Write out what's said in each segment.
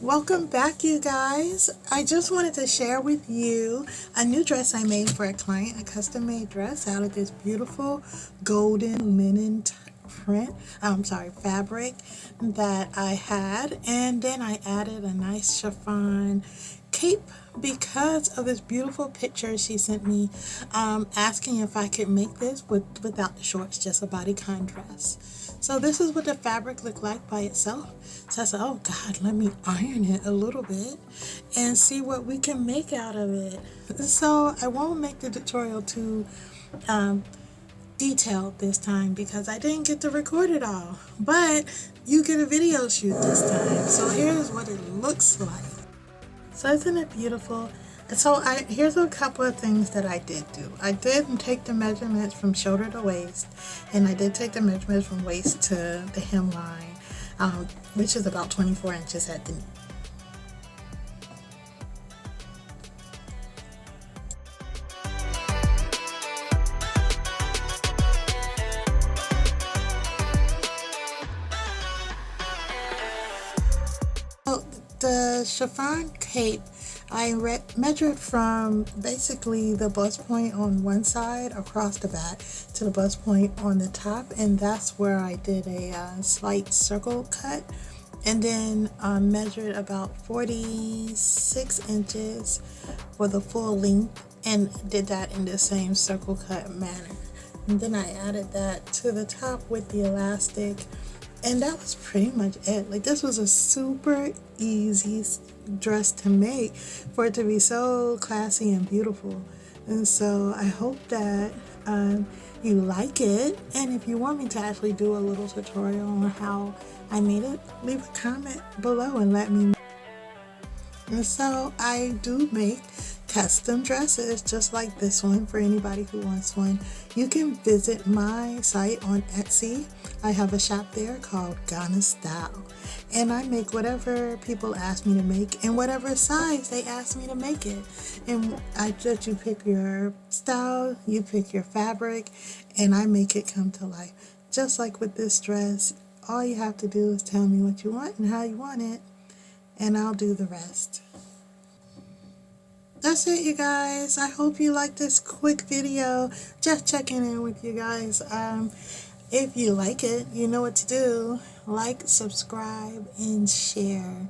Welcome back, you guys. I just wanted to share with you a new dress I made for a client, a custom made dress out of this beautiful golden linen fabric that I had. And then I added a nice chiffon cape because of this beautiful picture she sent me, asking if I could make this without the shorts, just a bodycon dress. So this is what the fabric looked like by itself. So I said, oh God, let me iron it a little bit and see what we can make out of it. So I won't make the tutorial too detailed this time because I didn't get to record it all. But you get a video shoot this time. So here's what it looks like. So isn't it beautiful? So here's a couple of things that I did do. I did take the measurements from shoulder to waist, and I did take the measurements from waist to the hemline, which is about 24 inches at the knee. So the chiffon cape, I measured from basically the bust point on one side across the back to the bust point on the top, and that's where I did a slight circle cut, and then measured about 46 inches for the full length and did that in the same circle cut manner. And then I added that to the top with the elastic, and that was pretty much it. Like, this was a super easy dress to make for it to be so classy and beautiful. And so I hope that you like it. And if you want me to actually do a little tutorial on how I made it, leave a comment below and let me know. And so I do make custom dresses just like this one for anybody who wants one. You can visit my site on Etsy. I have a shop there called Ghana Style, and I make whatever people ask me to make in whatever size they ask me to make it. And I let you pick your style, you pick your fabric, and I make it come to life. Just like with this dress, all you have to do is tell me what you want and how you want it, and I'll do the rest. That's it, you guys. I hope you liked this quick video. Just checking in with you guys. If you like it, you know what to do. Like, subscribe, and share.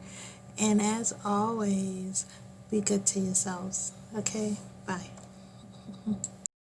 And as always, be good to yourselves. Okay? Bye.